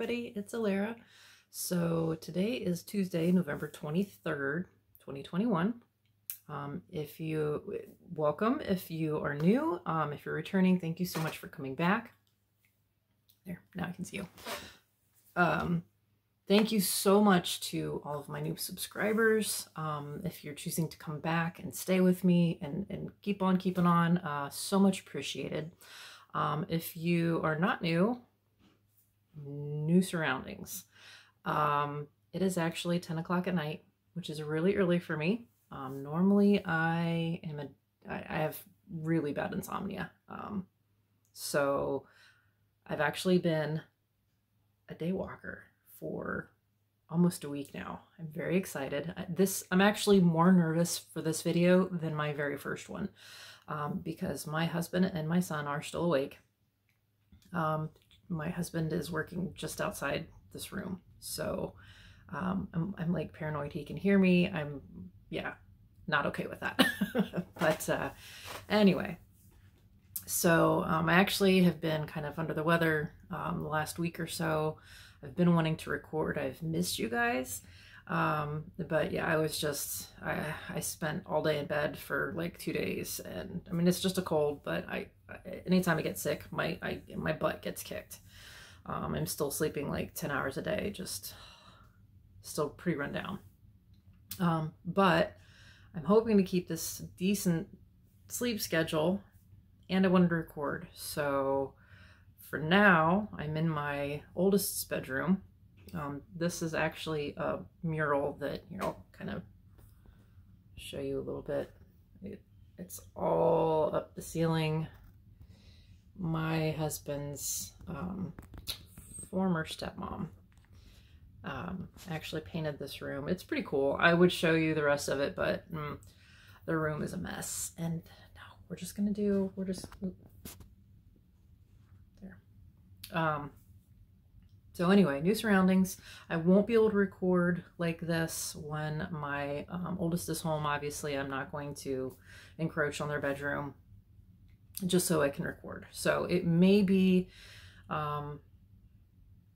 everybody, it's Alara. So today is Tuesday, November 23rd, 2021. Welcome if you are new. If you're returning, thank you so much for coming back. There, now I can see you. Thank you so much to all of my new subscribers. If you're choosing to come back and stay with me and keep on keeping on, so much appreciated. If you are not new surroundings. It is actually 10 o'clock at night, which is really early for me. Normally I have really bad insomnia. So I've actually been a day walker for almost a week now. I'm very excited. I'm actually more nervous for this video than my very first one, because my husband and my son are still awake. My husband is working just outside this room, so I'm like paranoid he can hear me. I'm not okay with that. But anyway, so I actually have been kind of under the weather the last week or so. I've been wanting to record. I've missed you guys. But yeah, I spent all day in bed for like 2 days, and I mean, it's just a cold, but anytime I get sick, my butt gets kicked. I'm still sleeping like 10 hours a day, just still pretty run down. But I'm hoping to keep this decent sleep schedule, and I wanted to record. So for now, I'm in my oldest's bedroom. This is actually a mural that, I'll kind of show you a little bit. It's all up the ceiling. My husband's former stepmom actually painted this room. It's pretty cool. I would show you the rest of it, but the room is a mess. And no, there. So anyway, new surroundings. I won't be able to record like this when my oldest is home. Obviously, I'm not going to encroach on their bedroom just so I can record. So it may be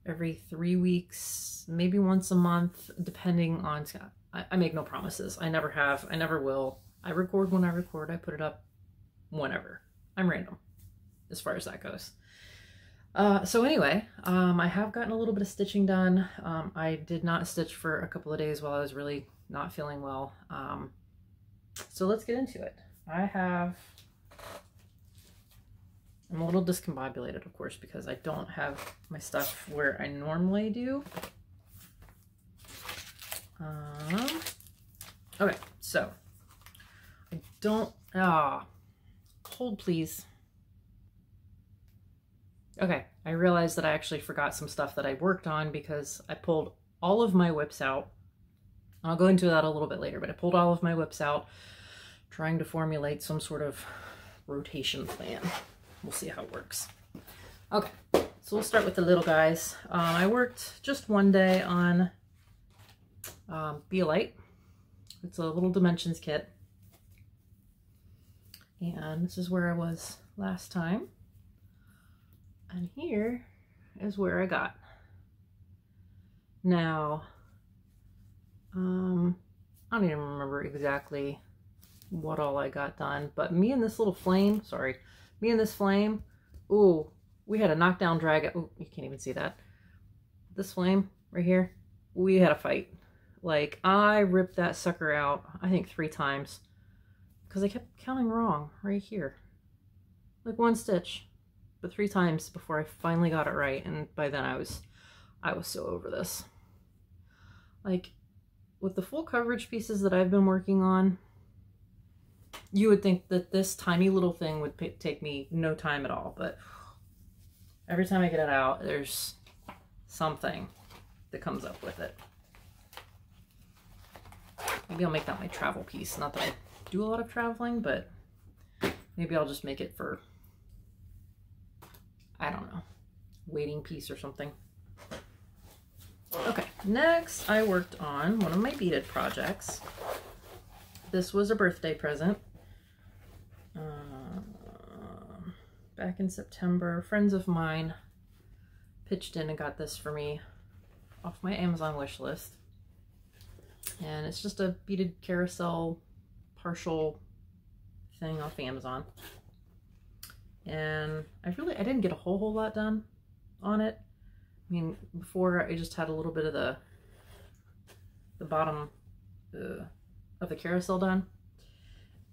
every 3 weeks, maybe once a month, depending on, I make no promises. I never have, I never will. I record when I record. I put it up whenever. I'm random as far as that goes. So anyway, I have gotten a little bit of stitching done. I did not stitch for a couple of days while I was really not feeling well. So let's get into it. I'm a little discombobulated, of course, because I don't have my stuff where I normally do. Okay, so I don't, hold please. Okay, I realized that I actually forgot some stuff that I worked on because I pulled all of my whips out. I'll go into that a little bit later, but I pulled all of my whips out trying to formulate some sort of rotation plan. We'll see how it works. Okay, so we'll start with the little guys. I worked just one day on Be a Light. It's a little dimensions kit. And this is where I was last time. And here is where I got. Now, I don't even remember exactly what all I got done, but me and this little flame, ooh, we had a knockdown drag. Oh, you can't even see that. This flame right here, we had a fight. Like, I ripped that sucker out, I think 3 times, because I kept counting wrong right here. Like 1 stitch. But 3 times before I finally got it right, and by then I was so over this. Like, with the full coverage pieces that I've been working on, you would think that this tiny little thing would take me no time at all, but every time I get it out, there's something that comes up with it. Maybe I'll make that my travel piece. Not that I do a lot of traveling, but maybe I'll just make it for, I don't know, waiting piece or something. Okay, next I worked on one of my beaded projects. This was a birthday present. Back in September, friends of mine pitched in and got this for me off my Amazon wish list. And it's just a beaded carousel partial thing off Amazon. And I didn't get a whole lot done on it. I mean, before I just had a little bit of the bottom of the carousel done.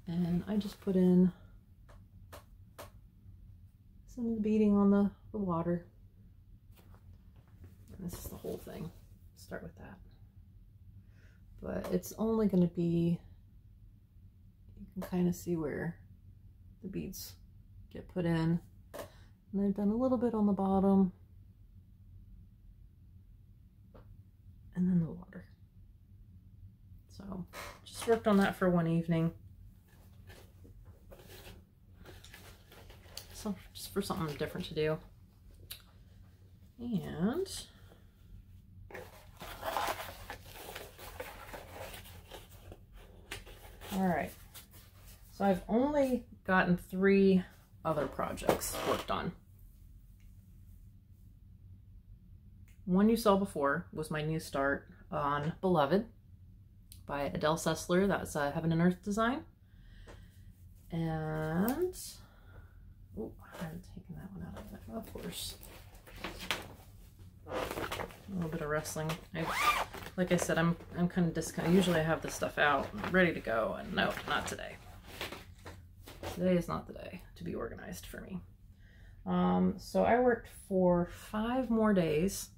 And I just put in some of the beading on the water. And this is the whole thing. Start with that. But it's only going to be, you can kind of see where the beads get put in. And I've done a little bit on the bottom. And then the water. So just worked on that for one evening. So just for something different to do. And all right, so I've only gotten 3 other projects worked on. One you saw before was my new start on Beloved by Adele Sessler. That's a Heaven and Earth design. And oh, I haven't taken that one out of it, of course. A little bit of wrestling. Like I said, I'm kind of discounted. Usually I have this stuff out ready to go, and no, not today. Today is not the day to be organized for me. So I worked for 5 more days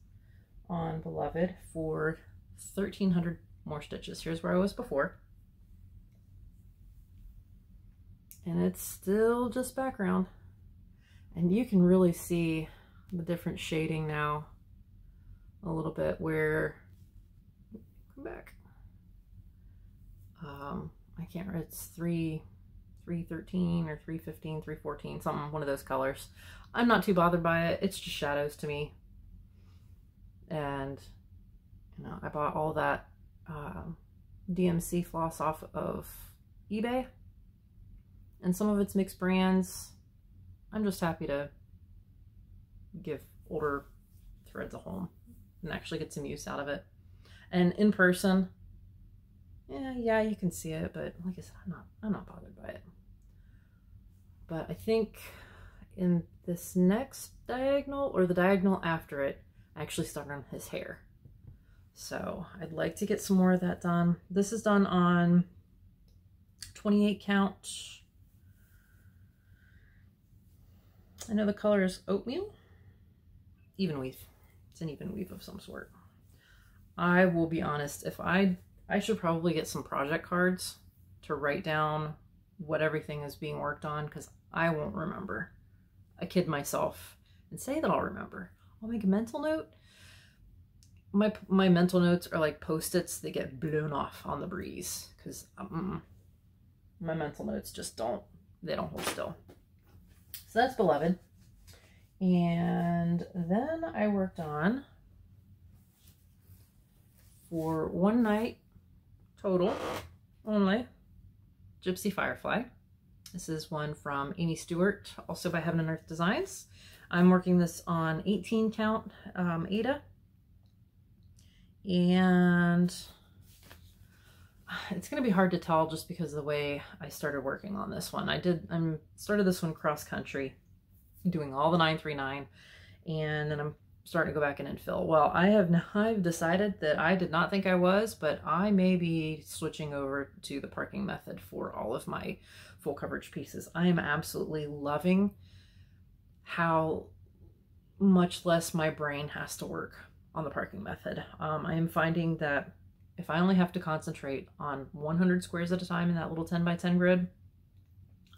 on Beloved for 1,300 more stitches. Here's where I was before. And it's still just background. And you can really see the different shading now a little bit where, come back. I can't remember, it's 313 or 315, 314, something, one of those colors. I'm not too bothered by it. It's just shadows to me. And, you know, I bought all that DMC floss off of eBay. And some of it's mixed brands. I'm just happy to give older threads a home and actually get some use out of it. And in person, yeah, you can see it, but like I said, I'm not bothered by it. But I think in this next diagonal, or the diagonal after it, I actually started on his hair. So I'd like to get some more of that done. This is done on 28 count. I know the color is oatmeal. Even weave. It's an even weave of some sort. I will be honest, if I should probably get some project cards to write down what everything is being worked on, because I won't remember. I kid myself and say that I'll remember. I'll make a mental note. My mental notes are like Post-its. They get blown off on the breeze because my mental notes just don't hold still. So that's Beloved. And then I worked on, for one night total only, Gypsy Firefly. This is one from Amy Stewart, also by Heaven and Earth Designs. I'm working this on 18 count Ada. And it's going to be hard to tell just because of the way I started working on this one. I started this one cross country, doing all the 939, and then I'm starting to go back in and fill. Well, I've decided that I did not think I was, but I may be switching over to the parking method for all of my full coverage pieces. I am absolutely loving how much less my brain has to work on the parking method. I am finding that if I only have to concentrate on 100 squares at a time in that little 10 by 10 grid,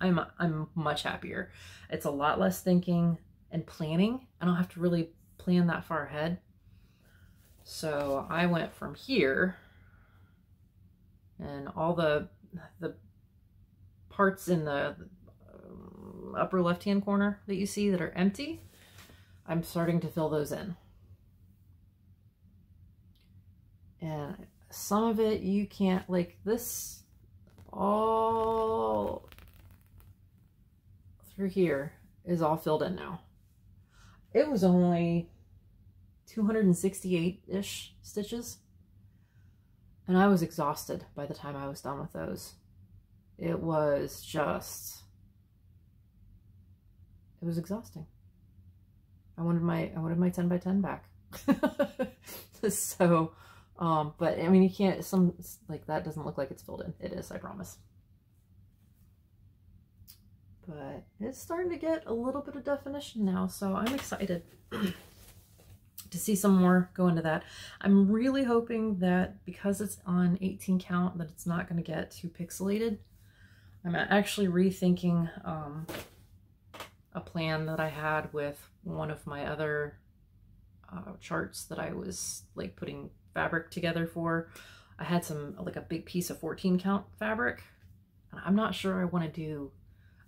I'm much happier. It's a lot less thinking and planning. I don't have to really plan that far ahead. So I went from here, and all the parts in the upper left hand corner that you see that are empty, I'm starting to fill those in. And some of it you can't, like this, all through here is all filled in now. It was only 268-ish stitches. And I was exhausted by the time I was done with those. It was just, it was exhausting. I wanted my 10 by 10 back. So, but I mean, you can't, some, like that doesn't look like it's filled in. It is, I promise. But it's starting to get a little bit of definition now, so I'm excited to see some more go into that. I'm really hoping that because it's on 18 count that it's not going to get too pixelated. I'm actually rethinking a plan that I had with one of my other charts that I was like putting fabric together for. I had some, like a big piece of 14 count fabric. I'm not sure I want to do,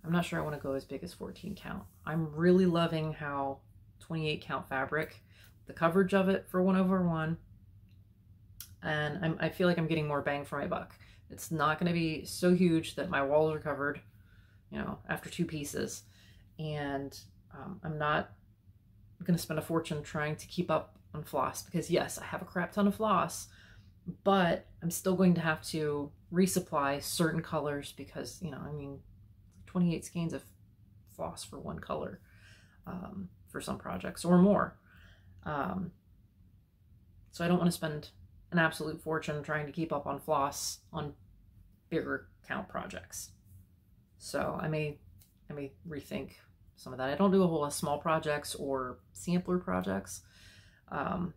I'm not sure I want to go as big as 14 count. I'm really loving how 28 count fabric, the coverage of it for 1/1, and I feel like I'm getting more bang for my buck. It's not going to be so huge that my walls are covered, you know, after 2 pieces, and I'm not going to spend a fortune trying to keep up on floss, because yes, I have a crap ton of floss, but I'm still going to have to resupply certain colors because, you know, I mean, 28 skeins of floss for one color for some projects or more. So I don't want to spend an absolute fortune trying to keep up on floss on bigger count projects. So I may rethink some of that. I don't do a whole lot of small projects or sampler projects. So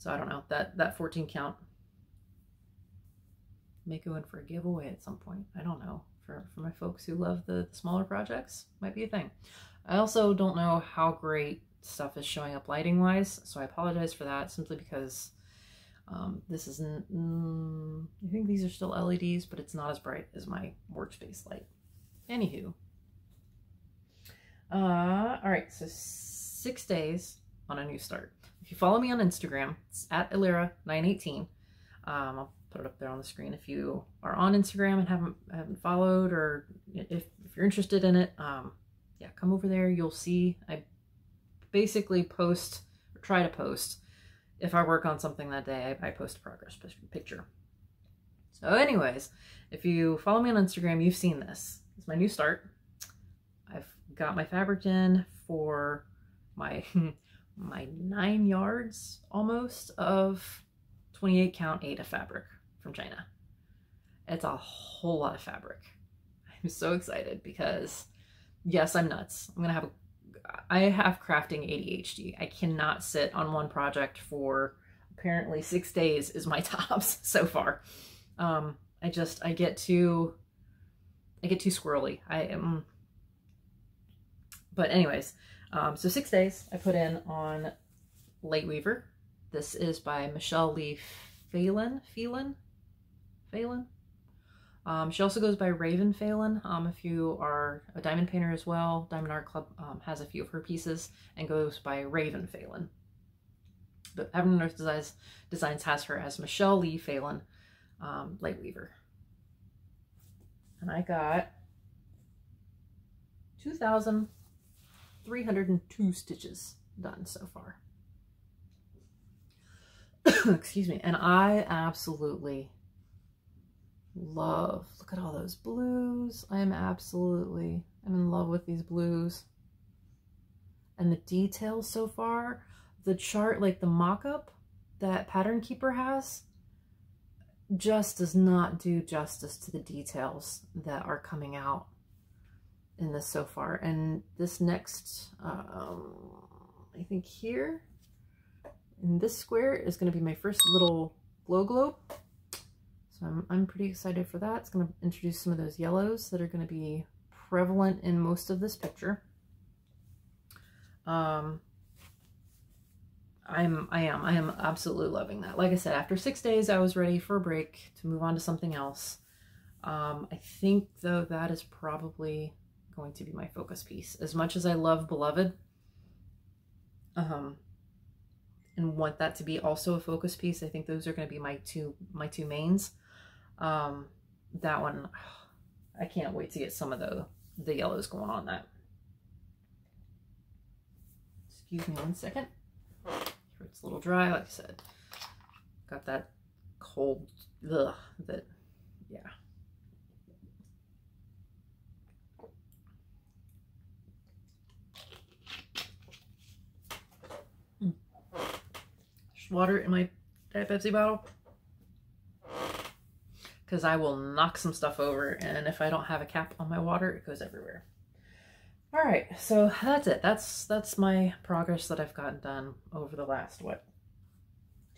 I don't know, that 14 count may go in for a giveaway at some point. I don't know. For my folks who love the smaller projects, might be a thing. I also don't know how great stuff is showing up lighting wise, so I apologize for that, simply because this isn't, I think these are still LEDs, but it's not as bright as my workspace light. Anywho. All right, so 6 days on a new start. If you follow me on Instagram, it's at Illyra918. I'll put it up there on the screen. If you are on Instagram and haven't followed, or if you're interested in it, yeah, come over there. You'll see I basically post, or try to post, if I work on something that day, I post a progress picture. So anyways, if you follow me on Instagram, you've seen this. It's my new start. I've got my fabric in for my my 9 yards almost of 28 count Aida fabric from China. It's a whole lot of fabric. I'm so excited because yes, I'm nuts. I have crafting ADHD. I cannot sit on one project for apparently 6 days is my tops so far. I get too squirrely. But anyways, so 6 days I put in on Lightweaver. This is by Michelle Lee Phelan. She also goes by Raven Phelan. If you are a diamond painter as well, Diamond Art Club has a few of her pieces and goes by Raven Phelan. But Heaven and Earth Designs has her as Michelle Lee Phelan Lightweaver. And I got 2,302 stitches done so far. Excuse me. And I absolutely love, look at all those blues. I'm in love with these blues. And the details so far, the chart, like the mock-up that Pattern Keeper has, just does not do justice to the details that are coming out in this so far. And this next, I think here, in this square is going to be my first little glow globe. So I'm pretty excited for that. It's going to introduce some of those yellows that are going to be prevalent in most of this picture. I am absolutely loving that. Like I said, after 6 days, I was ready for a break to move on to something else. I think though that is probably going to be my focus piece. As much as I love Beloved, and want that to be also a focus piece, I think those are going to be my two mains. That one, I can't wait to get some of the yellows going on that. Excuse me one second. Throat's a little dry, like I said. Got that cold, ugh, that, yeah. There's water in my Diet Pepsi bottle, because I will knock some stuff over, and if I don't have a cap on my water, it goes everywhere. All right, so that's it. That's my progress that I've gotten done over the last, what,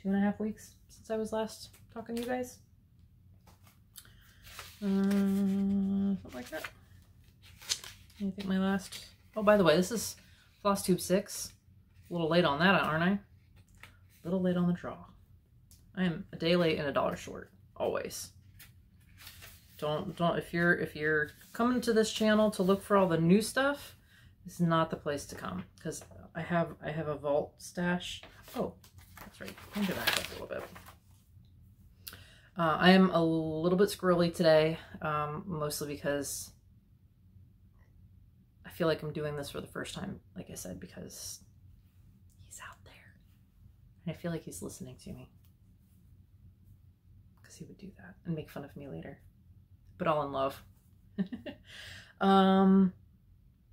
2.5 weeks since I was last talking to you guys? Something like that. I think my last, oh, by the way, this is Flosstube 6. A little late on that, aren't I? A little late on the draw. I am a day late and a dollar short, always. Don't, if you're coming to this channel to look for all the new stuff, this is not the place to come, because I have a vault stash. Oh, that's right. I'm gonna back up a little bit. I am a little bit squirrely today, mostly because I feel like I'm doing this for the first time, like I said, because he's out there. And I feel like he's listening to me. Because he would do that and make fun of me later. But all in love.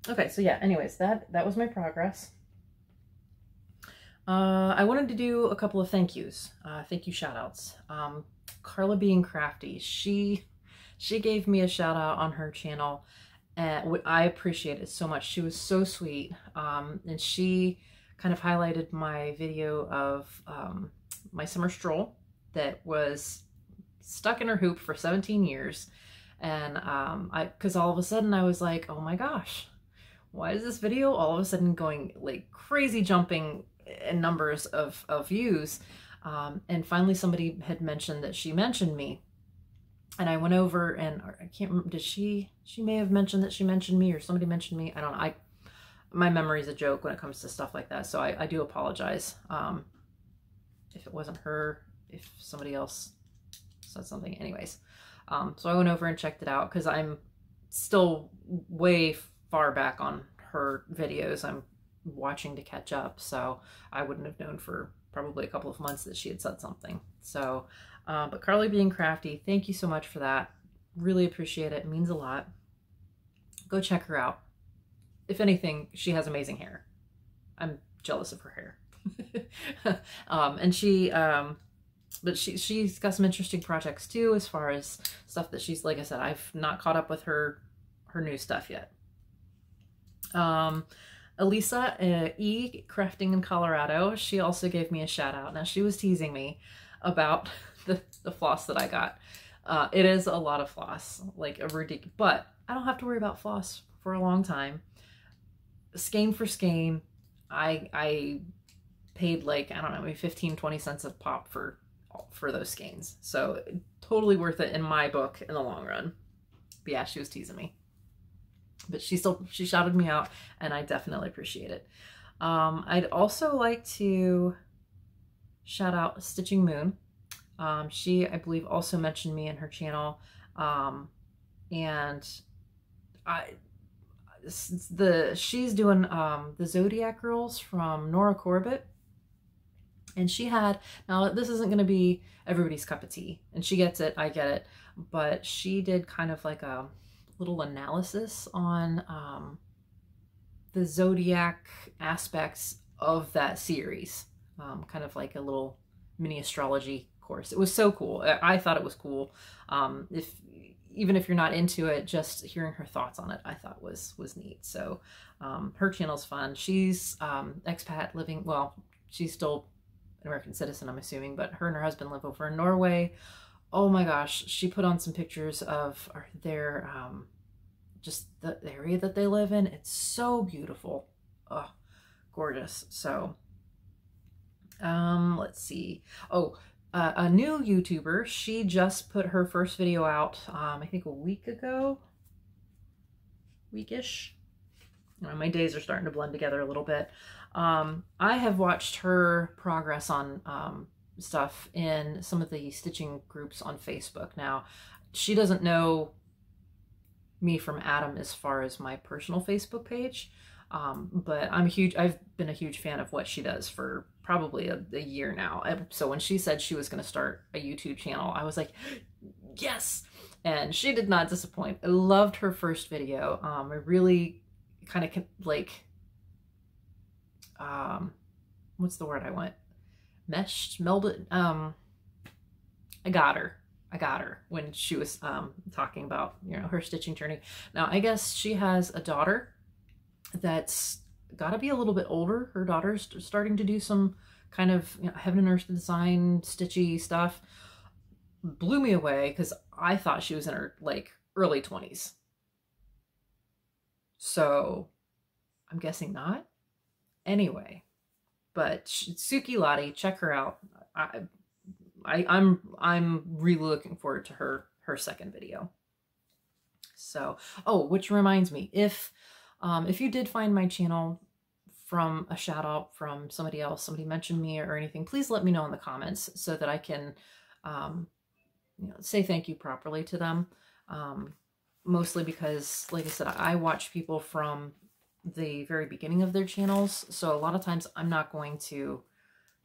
Okay, so yeah, anyways, that was my progress. I wanted to do a couple of thank yous. Thank you shout outs. KarlaBeingCrafty, she gave me a shout out on her channel, and I appreciate it so much. She was so sweet, and she kind of highlighted my video of my summer stroll that was stuck in her hoop for 17 years. And because all of a sudden I was like, oh my gosh, why is this video all of a sudden going like crazy, jumping in numbers of views? And finally somebody had mentioned that she mentioned me, and I went over, and I can't remember, did she may have mentioned that she mentioned me, or somebody mentioned me. I don't know. My memory's a joke when it comes to stuff like that, so I do apologize if it wasn't her, if somebody else said something. Anyways, so I went over and checked it out, because I'm still way far back on her videos. I'm watching to catch up, so I wouldn't have known for probably a couple of months that she had said something. So, but KarlaBeingCrafty, thank you so much for that. Really appreciate it. It means a lot. Go check her out. If anything, she has amazing hair. I'm jealous of her hair. And but she's got some interesting projects too, as far as stuff that she's, like I said, I've not caught up with her new stuff yet. Elisa E, crafting in Colorado, she also gave me a shout out. Now, she was teasing me about the floss that I got. It is a lot of floss, like a ridiculous, but I don't have to worry about floss for a long time. Skein for skein, I paid like, I don't know, maybe 15-20 cents a pop for those skeins. So totally worth it in my book in the long run. But yeah, she was teasing me. But she shouted me out, and I definitely appreciate it. I'd also like to shout out Stitching Moon. She, I believe, also mentioned me in her channel. And she's doing the Zodiac girls from Nora Corbett. And she had, now this isn't going to be everybody's cup of tea, and she gets it, I get it, but she did kind of like a little analysis on the Zodiac aspects of that series, kind of like a little mini astrology course. It was so cool. I thought it was cool. Even if you're not into it, just hearing her thoughts on it, I thought was neat. So her channel's fun. She's expat living, well, she's still an American citizen, I'm assuming, but her and her husband live over in Norway. Oh my gosh, she put on some pictures of their, just the area that they live in. It's so beautiful. Oh, gorgeous. So, let's see. Oh, a new YouTuber, she just put her first video out, I think a week ago, weekish. My days are starting to blend together a little bit. I have watched her progress on stuff in some of the stitching groups on Facebook. Now, she doesn't know me from Adam as far as my personal Facebook page, But I've been a huge fan of what she does for probably a year now. So when she said she was going to start a YouTube channel, I was like, yes. And she did not disappoint. I loved her first video. I really kind of like, what's the word I want? Melded. I got her when she was talking about, you know, her stitching journey. Now, I guess she has a daughter that's got to be a little bit older. Her daughter's starting to do some kind of, you know, Heaven and Earth design, stitchy stuff. Blew me away because I thought she was in her like early 20s. So I'm guessing not. Anyway, but Suki Lotti, check her out. I'm really looking forward to her second video. So, oh, which reminds me, if you did find my channel from a shout out from somebody else, somebody mentioned me or anything, please let me know in the comments so that I can, you know, say thank you properly to them. Mostly because, like I said, I watch people from the very beginning of their channels. So a lot of times I'm not going to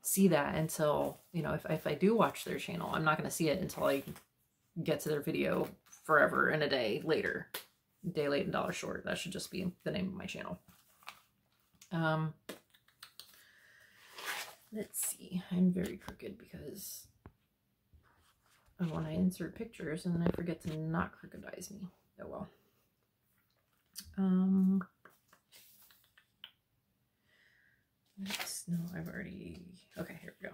see that until, you know, if I do watch their channel, I'm not going to see it until I get to their video forever and a day later. Day late and dollar short. That should just be the name of my channel. Let's see. I'm very crooked because I want to insert pictures and then I forget to not crookedize me. Oh well. No, I've already, okay, here we go.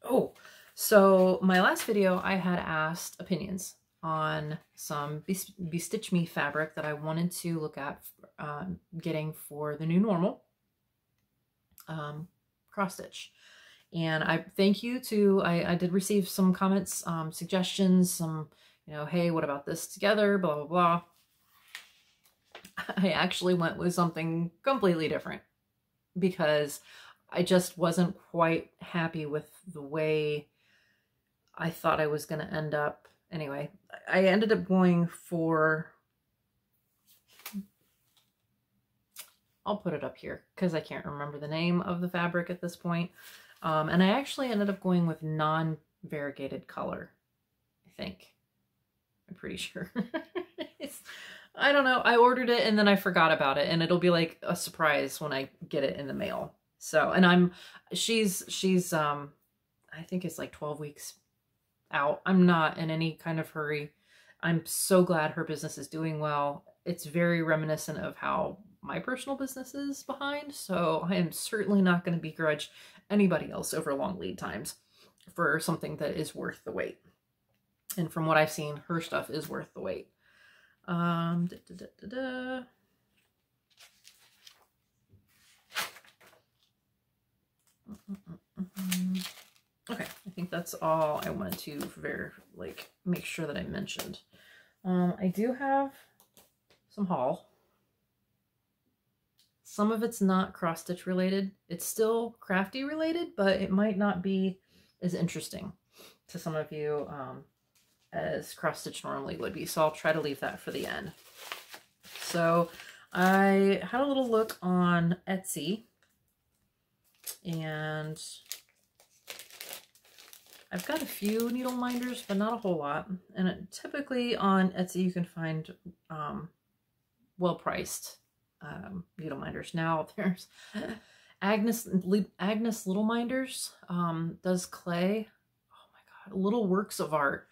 Oh, so my last video, I had asked opinions on some Bestitch Me fabric that I wanted to look at getting for the new normal cross stitch. And I thank you to, I did receive some comments, suggestions, some, you know, hey, what about this together, blah, blah, blah. I actually went with something completely different because I just wasn't quite happy with the way I thought I was going to end up. Anyway, I ended up going for, I'll put it up here because I can't remember the name of the fabric at this point. And I actually ended up going with non-variegated color, I think. I'm pretty sure. I don't know. I ordered it and then I forgot about it, and it'll be like a surprise when I get it in the mail. So, and she's I think it's like 12 weeks out. I'm not in any kind of hurry. I'm so glad her business is doing well. It's very reminiscent of how my personal business is behind. So I am certainly not going to begrudge anybody else over long lead times for something that is worth the wait. And from what I've seen, her stuff is worth the wait. Okay, I think that's all I wanted to make sure that I mentioned. I do have some haul. Some of it's not cross stitch related. It's still crafty related, but it might not be as interesting to some of you as cross stitch normally would be. So I'll try to leave that for the end. So I had a little look on Etsy, and I've got a few needle minders, but not a whole lot. And typically on Etsy, you can find well-priced needle minders. Now there's Agnes Little Minders does clay. Oh my God, little works of art.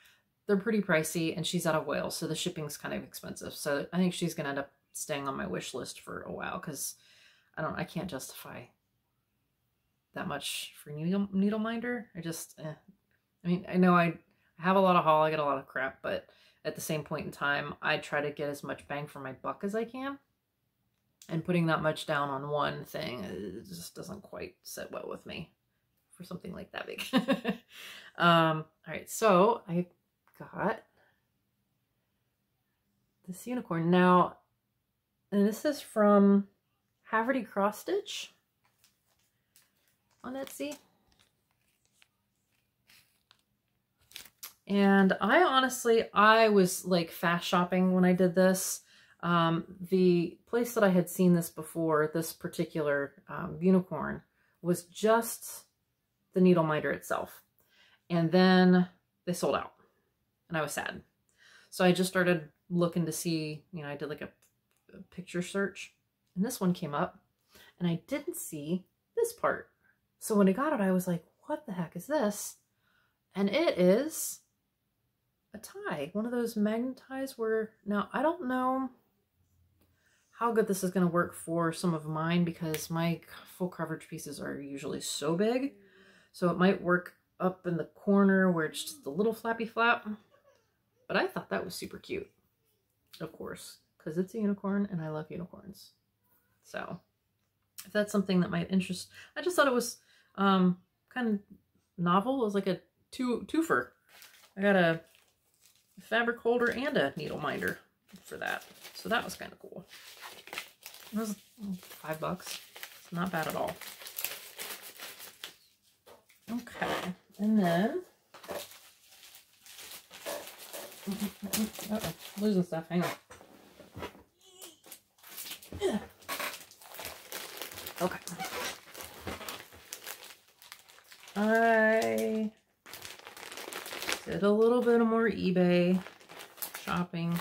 They're pretty pricey, and she's out of Wales, so the shipping's kind of expensive. So I think she's gonna end up staying on my wish list for a while because I can't justify that much for needle minder. I mean, I know I have a lot of haul, I get a lot of crap, but at the same point in time, I try to get as much bang for my buck as I can. And putting that much down on one thing, it just doesn't quite sit well with me for something like that big. All right, so I got this unicorn. Now, and this is from Haverty Cross Stitch on Etsy. And I was like fast shopping when I did this. The place that I had seen this before, this particular unicorn, was just the needle minder itself. And then they sold out and I was sad. So I just started looking to see, you know, I did like a picture search and this one came up and I didn't see this part. So when I got it, I was like, what the heck is this? And it is a tie, one of those magnet ties where, now I don't know how good this is going to work for some of mine because my full coverage pieces are usually so big. So it might work up in the corner where it's just a little flappy flap. But I thought that was super cute, of course, because it's a unicorn and I love unicorns. So if that's something that might interest, I just thought it was kind of novel. It was like a twofer. I got a fabric holder and a needle minder for that. So that was kind of cool. It was $5. It's not bad at all. Okay, and then uh-oh, losing stuff. Hang on. Yeah. Okay. I did a little bit of more eBay shopping,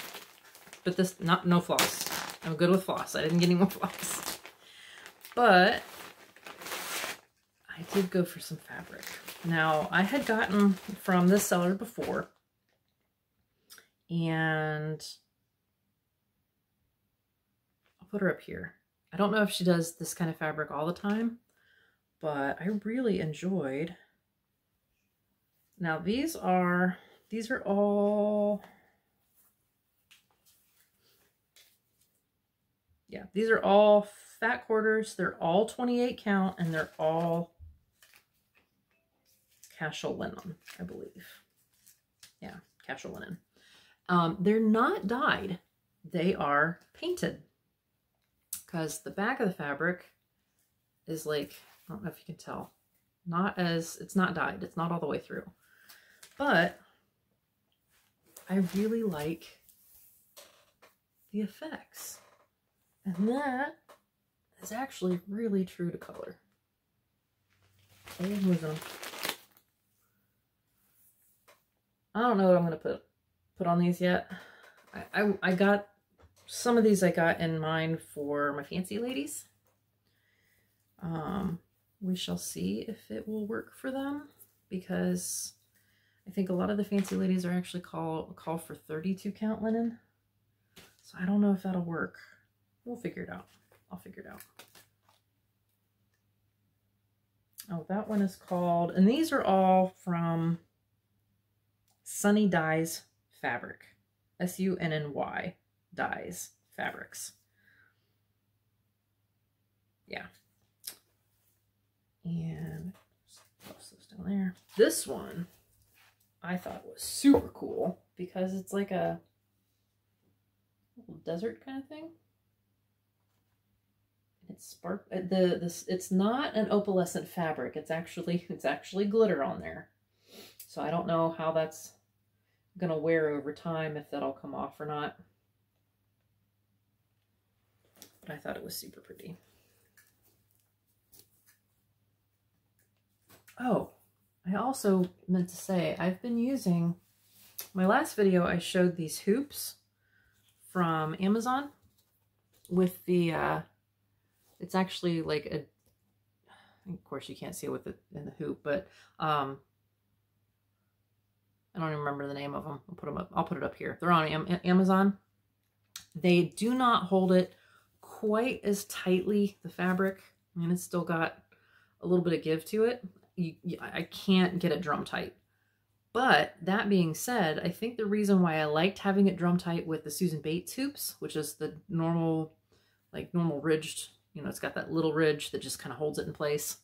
but this no floss. I'm good with floss. I didn't get any more floss, but I did go for some fabric. Now I had gotten from this seller before, and I'll put her up here. I don't know if she does this kind of fabric all the time, but I really enjoyed. Now these are all, yeah, these are all fat quarters. They're all 28 count and they're all casual linen, I believe. Yeah, casual linen. They're not dyed. They are painted because the back of the fabric is like, I don't know if you can tell, it's not dyed. It's not all the way through, but I really like the effects. And that is actually really true to color. I'm losing them. I don't know what I'm going to put on these yet. I got some of these I got in mind for my fancy ladies. We shall see if it will work for them because I think a lot of the fancy ladies are actually call for 32 count linen. So I don't know if that'll work. We'll figure it out. I'll figure it out. Oh, that one is called, and these are all from Sunny Dyes Fabric. SUNNY Dyes Fabrics. Yeah. And toss those down there. This one I thought was super cool because it's like a little desert kind of thing. It's it's not an opalescent fabric. It's actually glitter on there. So I don't know how that's gonna wear over time, if that'll come off or not. But I thought it was super pretty. Oh, I also meant to say, I've been using, my last video I showed these hoops from Amazon with the, it's actually like a, of course you can't see it with it in the hoop, but I don't even remember the name of them. I'll put them up. I'll put it up here. They're on Amazon. They do not hold it quite as tightly, the fabric. I mean, it's still got a little bit of give to it. I can't get it drum tight. But that being said, I think the reason why I liked having it drum tight with the Susan Bates hoops, which is the normal, like normal ridged, you know, it's got that little ridge that just kind of holds it in place.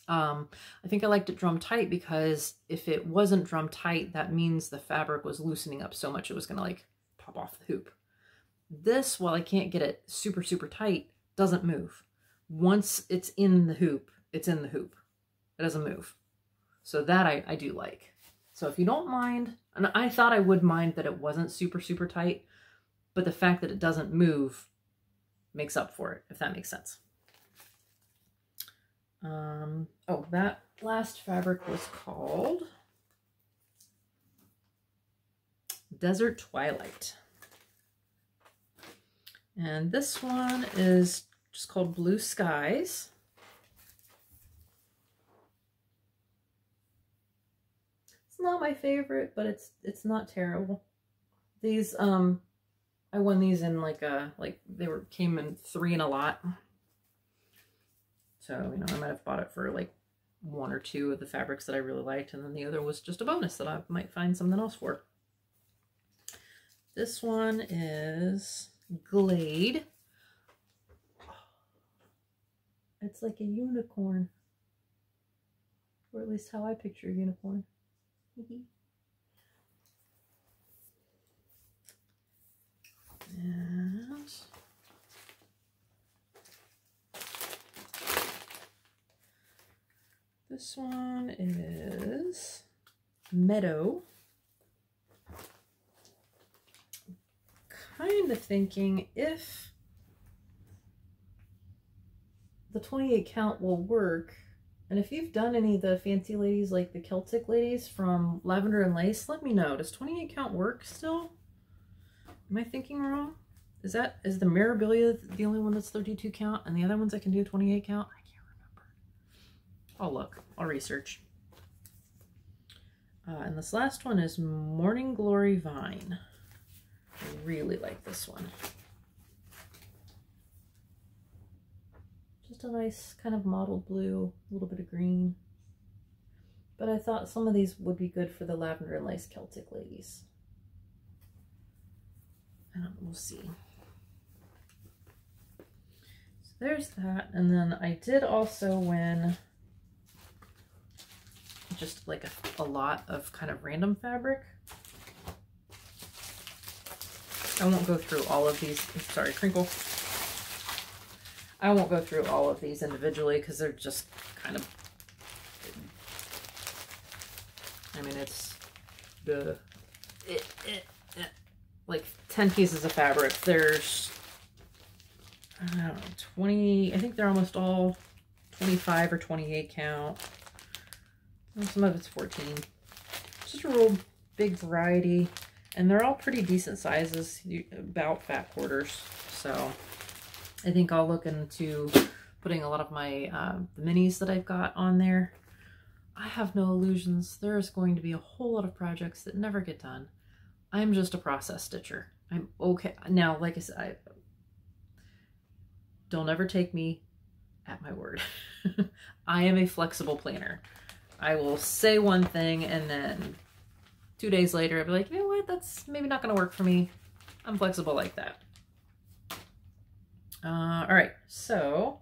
I think I liked it drum tight because if it wasn't drum tight, that means the fabric was loosening up so much it was going to like pop off the hoop. This, while I can't get it super, super tight, doesn't move. Once it's in the hoop, it's in the hoop. It doesn't move. So that I do like. So if you don't mind, and I thought I would mind that it wasn't super, super tight, but the fact that it doesn't move makes up for it, if that makes sense. Oh, that last fabric was called Desert Twilight. And this one is just called Blue Skies. It's not my favorite, but it's not terrible. These I won these in like came in 3 in a lot. So, you know, I might have bought it for like 1 or 2 of the fabrics that I really liked, and then the other was just a bonus that I might find something else for. This one is Glade. It's like a unicorn, or at least how I picture a unicorn. And this one is Meadow. Kind of thinking if the 28 count will work, and if you've done any of the fancy ladies like the Celtic ladies from Lavender and Lace, let me know. Does 28 count work still? Am I thinking wrong? Is the Mirabilia the only one that's 32 count, and the other ones I can do 28 count? I can't remember. I'll look. I'll research. And this last one is Morning Glory Vine. I really like this one. Just a nice kind of mottled blue, a little bit of green. But I thought some of these would be good for the Lavender and Lace Celtic ladies. We'll see. So there's that. And then I did also win just like a lot of kind of random fabric. I won't go through all of these. Sorry, crinkle. I won't go through all of these individually because they're just kind of, I mean, it's the like 10 pieces of fabric. There's, I don't know, 20, I think they're almost all 25 or 28 count. And some of it's 14. Just a real big variety. And they're all pretty decent sizes, about fat quarters. So I think I'll look into putting a lot of my the minis that I've got on there. I have no illusions. There's going to be a whole lot of projects that never get done. I'm just a process stitcher. I'm okay. Now, like I said, don't ever take me at my word. I am a flexible planner. I will say one thing and then 2 days later I'll be like, you know what, that's maybe not going to work for me. I'm flexible like that. All right, so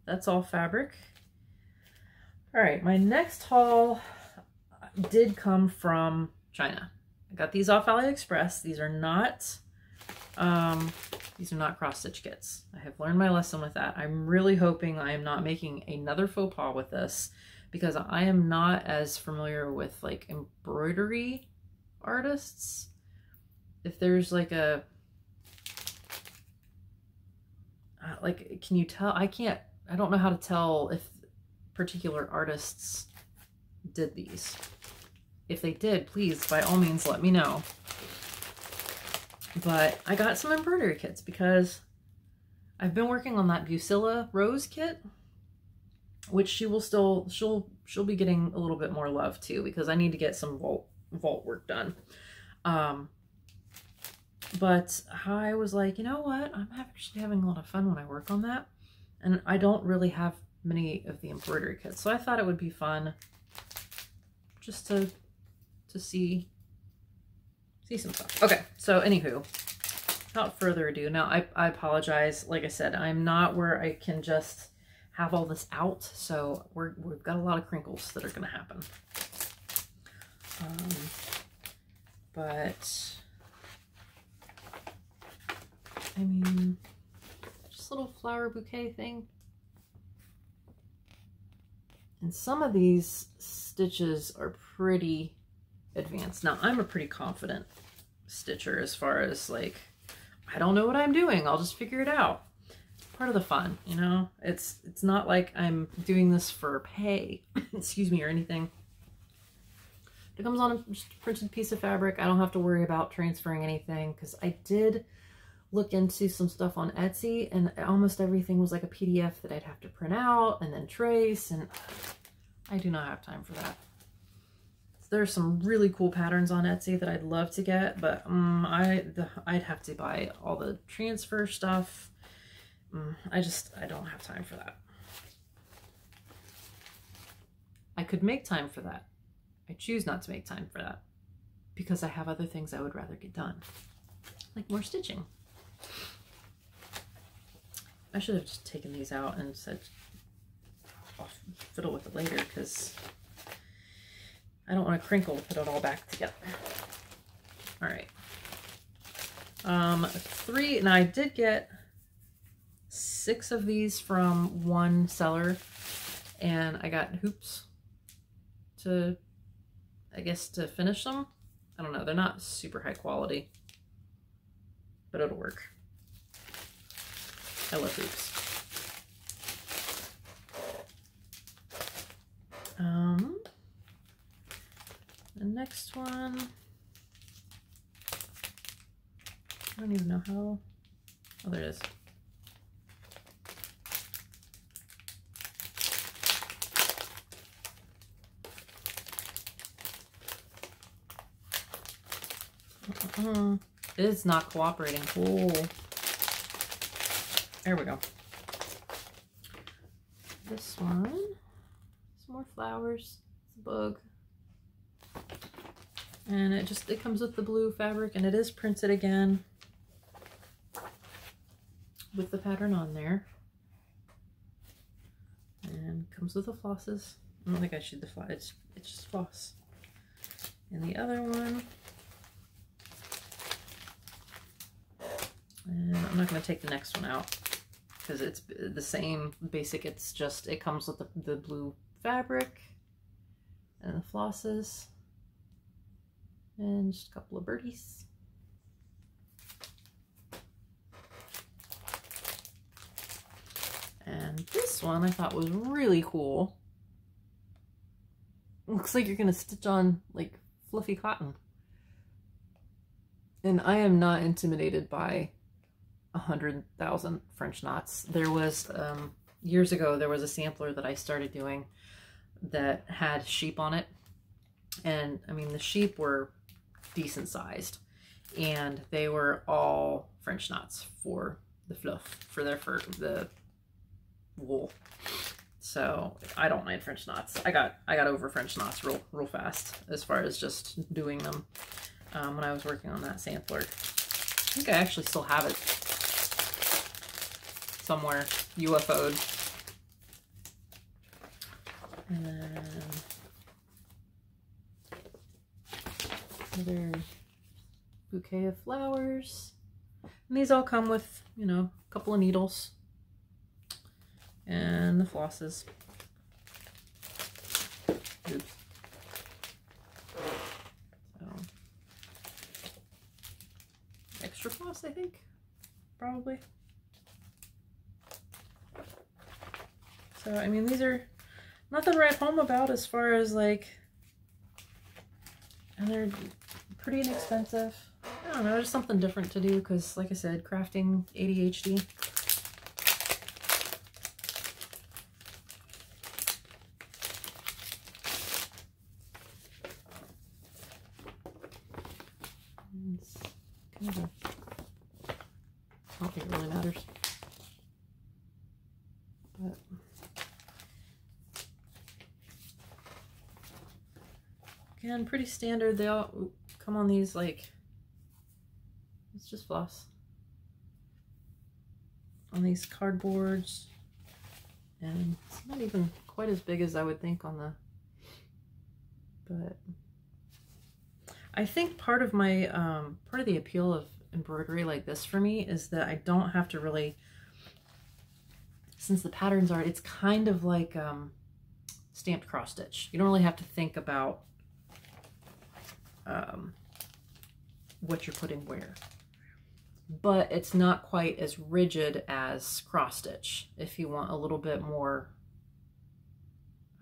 that's all fabric. All right, my next haul did come from China. I got these off AliExpress. These are not cross stitch kits. I have learned my lesson with that. I'm really hoping I am not making another faux pas with this, because I am not as familiar with like embroidery artists. If there's like a, like, can you tell? I don't know how to tell if particular artists did these. If they did, please, by all means, let me know. But I got some embroidery kits because I've been working on that Bucilla Rose kit, which she'll be getting a little bit more love too, because I need to get some vault work done. But I was like, you know what? I'm actually having a lot of fun when I work on that. And I don't really have many of the embroidery kits. So I thought it would be fun just to see some stuff. Okay, so anywho, without further ado, now I apologize. Like I said, I'm not where I can just have all this out. So we've got a lot of crinkles that are going to happen. But I mean, just a little flower bouquet thing. And some of these stitches are pretty advanced. Now, I'm a pretty confident stitcher as far as like, I don't know what I'm doing. I'll just figure it out. Part of the fun, you know? It's not like I'm doing this for pay, excuse me, or anything. It comes on just a printed piece of fabric. I don't have to worry about transferring anything because I did look into some stuff on Etsy and almost everything was like a PDF that I'd have to print out and then trace, and I do not have time for that. There's some really cool patterns on Etsy that I'd love to get, but I'd have to buy all the transfer stuff. I don't have time for that. I could make time for that. I choose not to make time for that because I have other things I would rather get done, like more stitching. I should have just taken these out and said I'll fiddle with it later because I don't want to crinkle to put it all back together. All right. 3, and I did get 6 of these from one seller, and I got hoops to, I guess, to finish them. I don't know. They're not super high quality, but it'll work. I love hoops. The next one, I don't even know how, oh, there it is. It is not cooperating. Oh, there we go. This one, some more flowers, it's a bug. And it comes with the blue fabric, and it is printed again with the pattern on there. And comes with the flosses. I don't think I should the floss, it's just floss. And the other one, and I'm not going to take the next one out because it's the same basic. It's just, it comes with the blue fabric and the flosses. And just a couple of birdies. And this one I thought was really cool. Looks like you're gonna stitch on like fluffy cotton. And I am not intimidated by 100,000 French knots. There was, years ago, there was a sampler that I started doing that had sheep on it. And I mean, the sheep were decent sized, and they were all French knots for the fluff, for their fur, the wool. So I don't mind French knots. I got over French knots real fast as far as just doing them when I was working on that sampler. I think I actually still have it somewhere, UFO'd. And then another bouquet of flowers. And these all come with, you know, a couple of needles and the flosses. Oops. So, extra floss, I think, probably. So, I mean, these are nothing to write home about as far as like, and they're pretty inexpensive. I don't know, just something different to do because, like I said, crafting ADHD. It's kind of a, I don't think it really matters. But again, pretty standard. They all come on these, like, it's just floss. On these cardboards. And it's not even quite as big as I would think on the, but I think part of my, part of the appeal of embroidery like this for me is that I don't have to really, since the patterns are, it's kind of like stamped cross stitch. You don't really have to think about what you're putting where. but it's not quite as rigid as cross stitch. If you want a little bit more,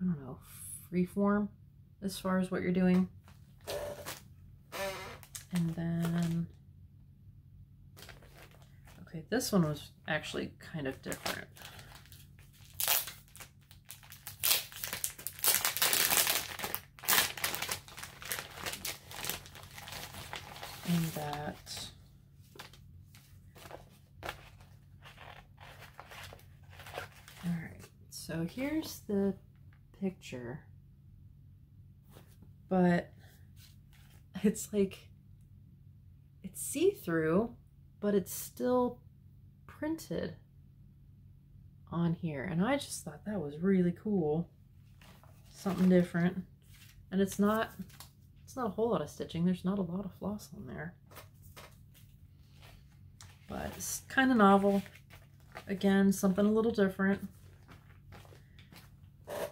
I don't know, free form as far as what you're doing. And then, okay, this one was actually kind of different. In that all right, so here's the picture, but it's like it's see-through, but it's still printed on here, and I just thought that was really cool, something different. And it's not a whole lot of stitching. There's not a lot of floss on there, but it's kind of novel. Again, something a little different.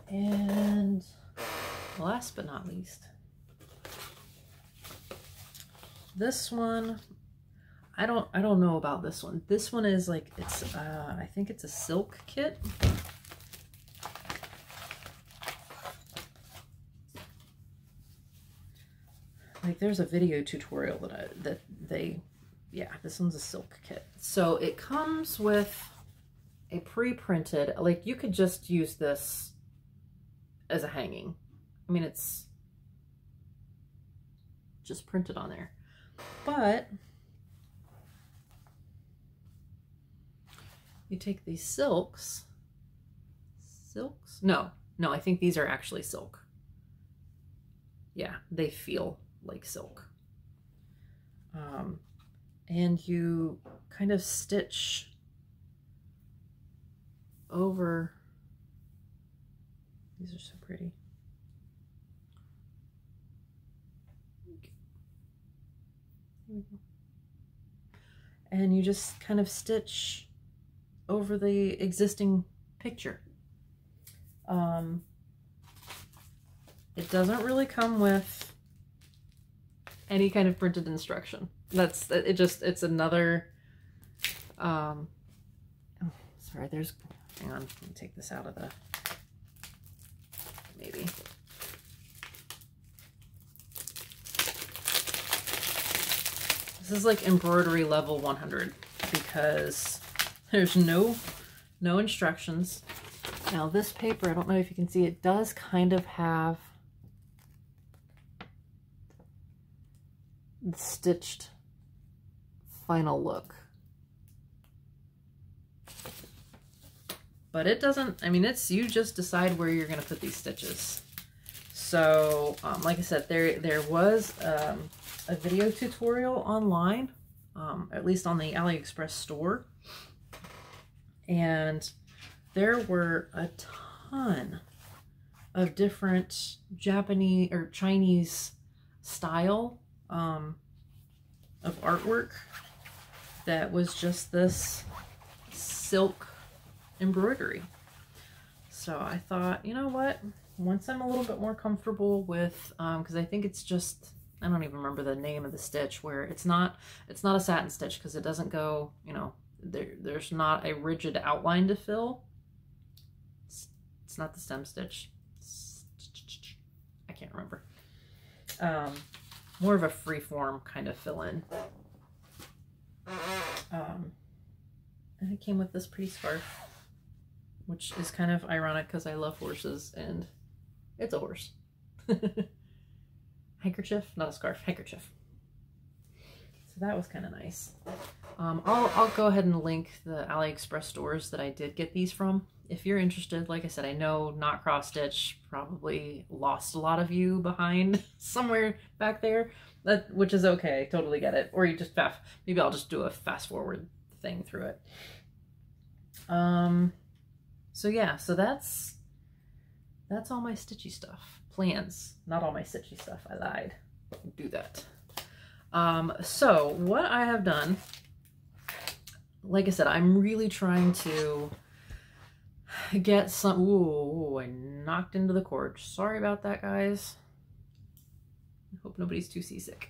And last but not least, this one, I don't know about this one. This one is like, it's I think it's a silk kit. Like there's a video tutorial yeah, this one's a silk kit. So it comes with a pre-printed, like you could just use this as a hanging. I mean, it's just printed on there. But you take these silks? No, I think these are actually silk. Yeah, they feel like silk. And you kind of stitch over. These are so pretty. Here we go. And you just kind of stitch over the existing picture. It doesn't really come with any kind of printed instruction. It's another, oh, sorry, hang on, let me take this out of the, maybe. This is like embroidery level 100 because there's no instructions. Now this paper, I don't know if you can see, it does kind of have the stitched final look. But it doesn't, I mean, you just decide where you're going to put these stitches. So, like I said, there was a video tutorial online, at least on the AliExpress store. And there were a ton of different Japanese or Chinese style of artwork that was just this silk embroidery. So I thought, you know what, once I'm a little bit more comfortable with, because I think it's just, I don't even remember the name of the stitch, where it's not a satin stitch because it doesn't go, you know, there's not a rigid outline to fill. It's not the stem stitch. I can't remember. More of a free form kind of fill in. And it came with this pretty scarf, which is kind of ironic because I love horses and it's a horse. Handkerchief, not a scarf, handkerchief. So that was kind of nice. I'll go ahead and link the AliExpress stores that I did get these from. If you're interested, like I said, I know not cross stitch probably lost a lot of you behind somewhere back there, which is okay, totally get it. Or you just maybe I'll just do a fast forward thing through it. So yeah, so that's all my stitchy stuff. Plans, not all my stitchy stuff. I lied. Do that. So what I have done, like I said, I'm really trying to get some. Ooh, I knocked into the cord. Sorry about that, guys. I hope nobody's too seasick.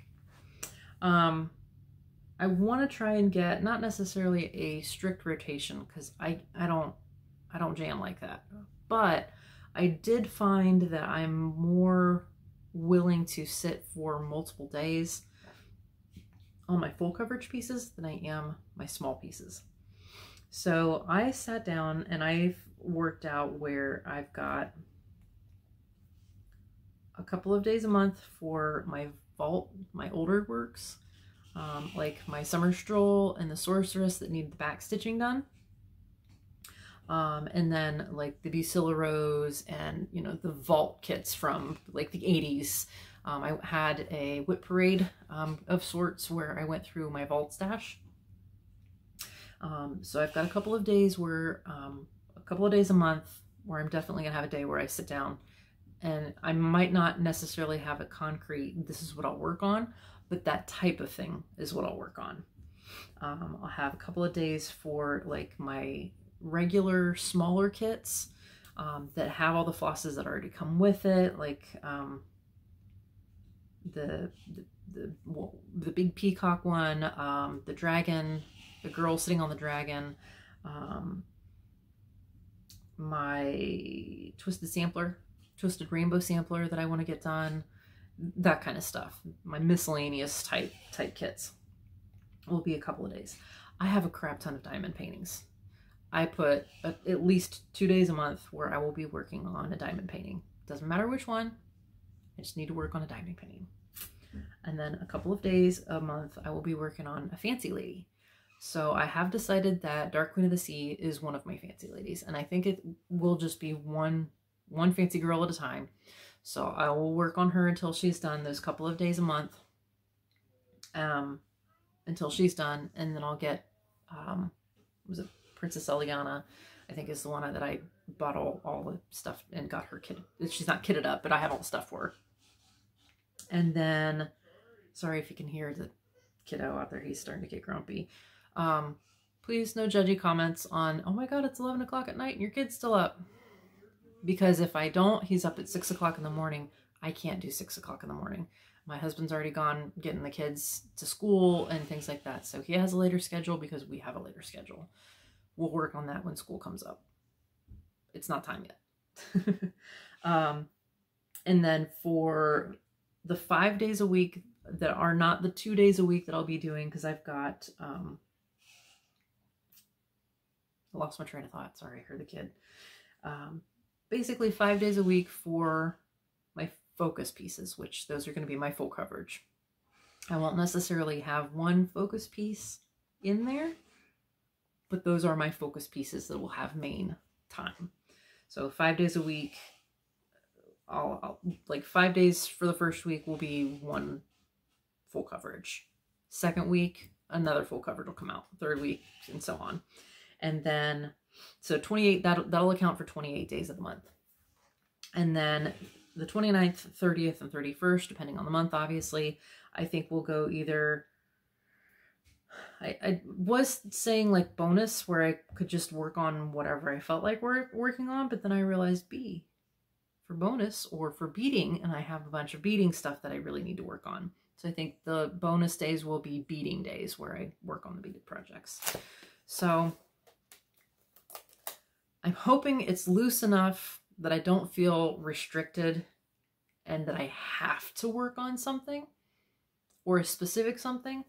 I want to try and get not necessarily a strict rotation because I don't jam like that, but I did find that I'm more willing to sit for multiple days on my full coverage pieces than I am my small pieces. So I sat down and I've worked out where I've got a couple of days a month for my vault, my older works, like my Summer Stroll and the Sorceress that need the back stitching done. And then like the Bucilla Rose and, you know, the vault kits from like the 80s. I had a whip parade of sorts where I went through my vault stash. So I've got a couple of days where, a couple of days a month where I'm definitely gonna have a day where I sit down, and I might not necessarily have a concrete, this is what I'll work on, but that type of thing is what I'll work on. I'll have a couple of days for like my regular smaller kits that have all the flosses that already come with it, like the big peacock one, the dragon, the girl sitting on the dragon, my twisted rainbow sampler that I want to get done, that kind of stuff. My miscellaneous type kits will be a couple of days. I have a crap ton of diamond paintings. I put at least 2 days a month where I will be working on a diamond painting. Doesn't matter which one, I just need to work on a diamond painting. And then a couple of days a month I will be working on a fancy lady. So I have decided that Dark Queen of the Sea is one of my fancy ladies, and I think it will just be one fancy girl at a time. So I will work on her until she's done, those couple of days a month, until she's done, and then I'll get, was it Princess Eliana, I think is the one that I bought all the stuff and got her kitted. She's not kitted up, but I have all the stuff for her. And then, sorry if you can hear the kiddo out there, he's starting to get grumpy. Please no judgy comments on, oh my god, it's 11 o'clock at night and your kid's still up. Because if I don't, he's up at 6 o'clock in the morning. I can't do 6 o'clock in the morning. My husband's already gone getting the kids to school and things like that. So he has a later schedule because we have a later schedule. We'll work on that when school comes up. It's not time yet. And then for the 5 days a week that are not the 2 days a week that I'll be doing, because I've got, I lost my train of thought. Sorry, I heard the kid. Basically 5 days a week for my focus pieces, which those are going to be my full coverage. I won't necessarily have one focus piece in there, but those are my focus pieces that will have main time. So 5 days a week, I'll like 5 days for the first week will be one full coverage. Second week, another full coverage will come out. Third week, and so on. And then, so 28, that'll account for 28 days of the month. And then the 29th, 30th, and 31st, depending on the month, obviously, I think we'll go either, I was saying like bonus, where I could just work on whatever I felt like working on, but then I realized B for bonus or for beading, and I have a bunch of beading stuff that I really need to work on. So I think the bonus days will be beading days where I work on the beaded projects. So I'm hoping it's loose enough that I don't feel restricted and that I have to work on something or a specific something.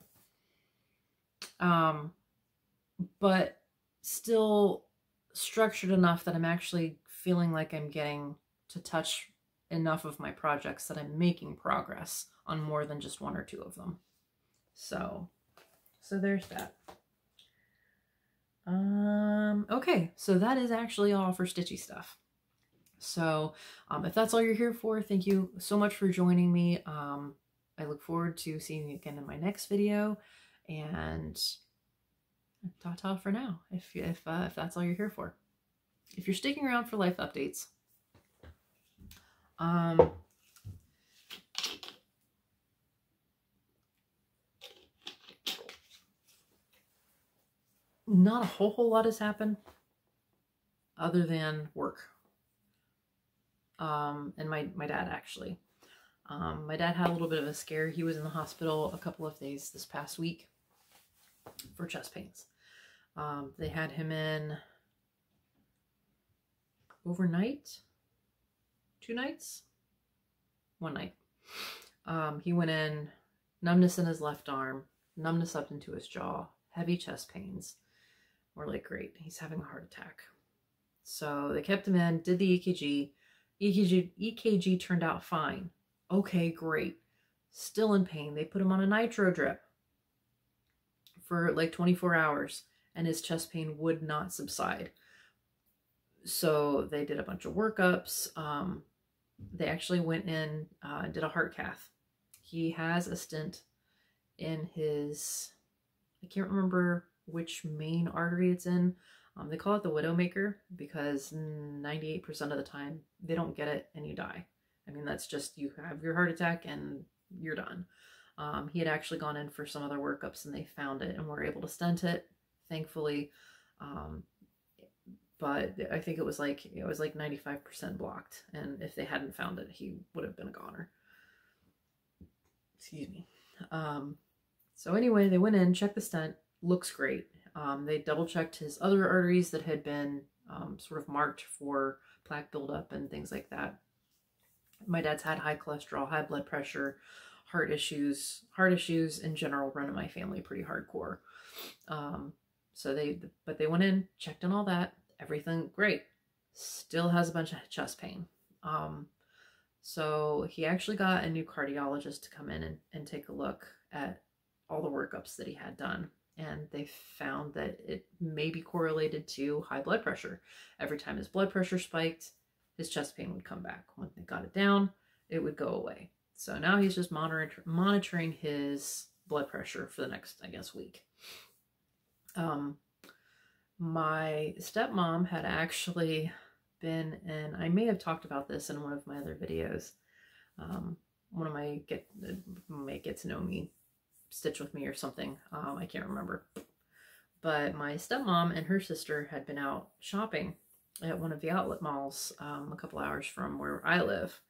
But still structured enough that I'm actually feeling like I'm getting to touch enough of my projects that I'm making progress on more than just one or two of them. So there's that. Okay, so that is actually all for stitchy stuff. So if that's all you're here for, thank you so much for joining me. I look forward to seeing you again in my next video, and ta-ta for now, if that's all you're here for. If you're sticking around for life updates, not a whole lot has happened other than work. And my dad, actually. My dad had a little bit of a scare. He was in the hospital a couple of days this past week. for chest pains. They had him in overnight, 2 nights, 1 night. He went in, numbness in his left arm, numbness up into his jaw, heavy chest pains. We're like, great, he's having a heart attack. So they kept him in, did the EKG. EKG turned out fine. Okay, great. Still in pain. They put him on a nitro drip for like 24 hours and his chest pain would not subside. So they did a bunch of workups. They actually went in and did a heart cath. He has a stent in his, I can't remember which main artery it's in. They call it the Widowmaker because 98% of the time they don't get it and you die. I mean, that's just, you have your heart attack and you're done. He had actually gone in for some other workups and they found it and were able to stent it, thankfully. But I think it was like 95% blocked. And if they hadn't found it, he would have been a goner. Excuse me. So anyway, they went in, checked the stent, looks great. They double checked his other arteries that had been sort of marked for plaque buildup and things like that. My dad's had high cholesterol, high blood pressure, heart issues in general run in my family pretty hardcore. But they went in, checked on all that, everything great. Still has a bunch of chest pain. So he actually got a new cardiologist to come in and take a look at all the workups that he had done. And they found that it may be correlated to high blood pressure. Every time his blood pressure spiked, his chest pain would come back. When they got it down, it would go away. So now he's just monitoring his blood pressure for the next, I guess, week. My stepmom had actually been in, I may have talked about this in one of my other videos. One of my get to know me, Stitch with Me or something. I can't remember. But my stepmom and her sister had been out shopping at one of the outlet malls a couple hours from where I live.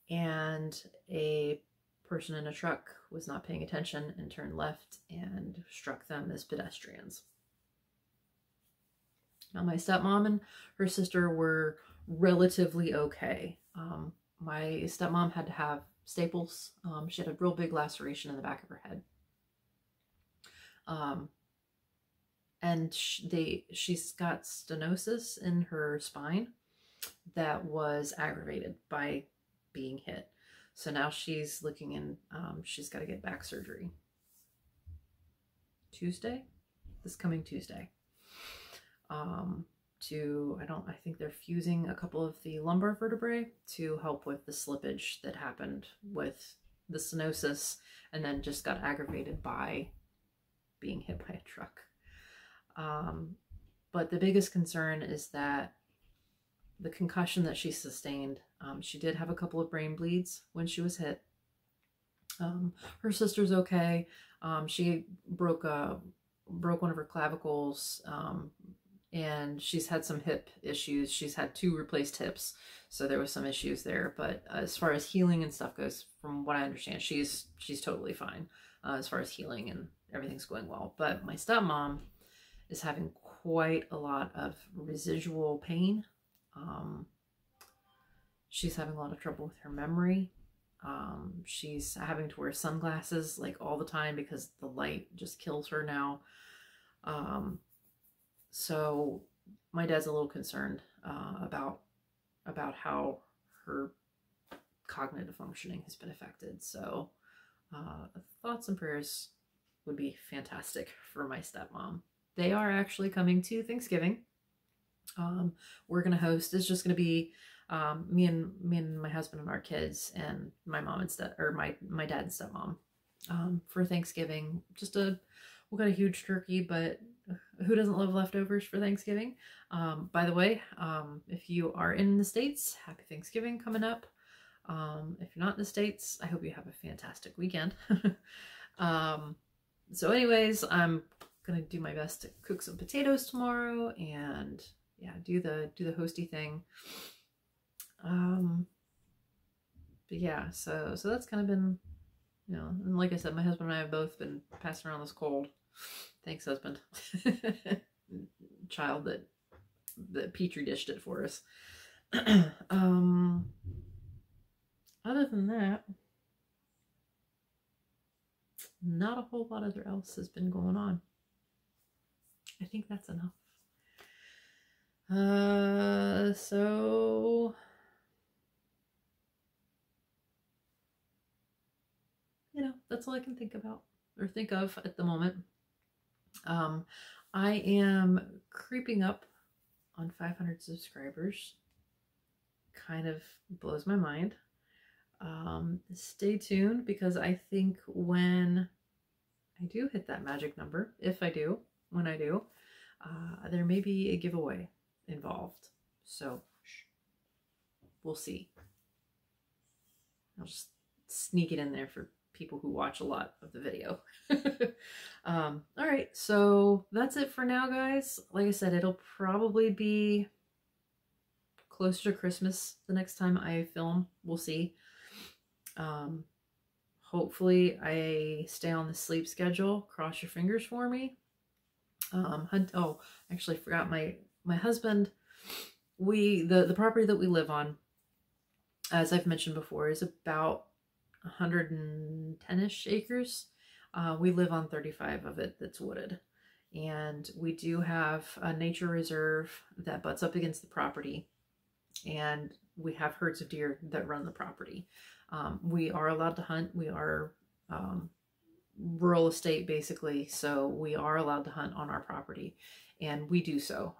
And a person in a truck was not paying attention and turned left and struck them as pedestrians. Now my stepmom and her sister were relatively okay. My stepmom had to have staples. She had a real big laceration in the back of her head. And she's got stenosis in her spine that was aggravated by being hit. So now she's looking in, she's got to get back surgery. This coming Tuesday. I think they're fusing a couple of the lumbar vertebrae to help with the slippage that happened with the stenosis and then just got aggravated by being hit by a truck. But the biggest concern is that the concussion that she sustained, she did have a couple of brain bleeds when she was hit. Her sister's okay. She broke one of her clavicles, and she's had some hip issues. She's had 2 replaced hips, so there was some issues there. But as far as healing and stuff goes, from what I understand, she's totally fine as far as healing, and everything's going well. But my stepmom is having quite a lot of residual pain. She's having a lot of trouble with her memory. She's having to wear sunglasses like all the time because the light just kills her now. So my dad's a little concerned about how her cognitive functioning has been affected. So thoughts and prayers would be fantastic for my stepmom. They are actually coming to Thanksgiving. We're gonna host. It's just gonna be me and my husband and our kids and my mom and my dad and stepmom for Thanksgiving. We got a huge turkey, but who doesn't love leftovers for Thanksgiving? By the way, if you are in the States, happy Thanksgiving coming up. If you're not in the States, I hope you have a fantastic weekend. So anyways, I'm gonna do my best to cook some potatoes tomorrow and yeah, do the hosty thing. But yeah, so that's kind of been, and like I said, my husband and I have both been passing around this cold. Thanks, husband. Child that petri dished it for us. Other than that, not a whole lot else has been going on. I think that's enough. So you know, that's all I can think about or think of at the moment. I am creeping up on 500 subscribers. Kind of blows my mind. Stay tuned, because I think when I do hit that magic number, if I do, when I do, there may be a giveaway involved. So we'll see. I'll just sneak it in there for people who watch a lot of the video. All right, so that's it for now, guys. Like I said, it'll probably be closer to Christmas the next time I film. We'll see. Hopefully I stay on the sleep schedule. Cross your fingers for me. Oh, actually forgot my husband. The property that we live on, as I've mentioned before, is about 110-ish acres. We live on 35 of it that's wooded. And we do have a nature reserve that butts up against the property. And we have herds of deer that run the property. We are allowed to hunt. We are rural estate, basically, so we are allowed to hunt on our property, and we do so.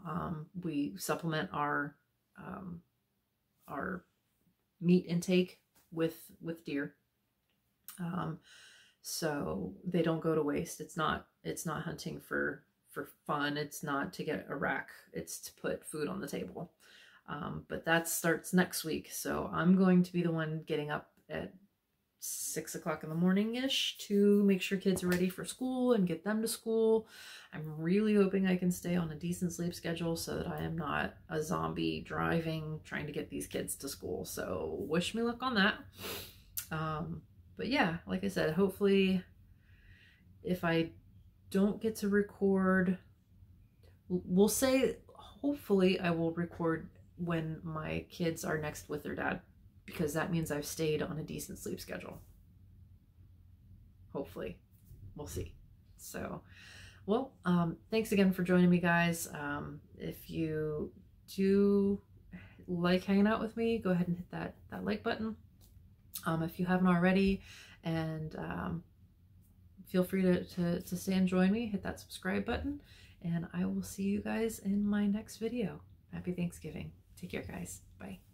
We supplement our meat intake with deer, so they don't go to waste. It's not hunting for fun. It's not to get a rack. It's to put food on the table. But that starts next week, so I'm going to be the one getting up at 6 o'clock in the morning-ish to make sure kids are ready for school and get them to school. I'm really hoping I can stay on a decent sleep schedule so that I am not a zombie driving, trying to get these kids to school. So wish me luck on that. But yeah, like I said, hopefully if I don't get to record, we'll say hopefully I will record when my kids are next with their dad, because that means I've stayed on a decent sleep schedule. Hopefully. We'll see. So, well, thanks again for joining me, guys. If you do like hanging out with me, go ahead and hit that like button if you haven't already, and feel free to stay and join me. Hit that subscribe button, and I will see you guys in my next video. Happy Thanksgiving. Take care, guys. Bye.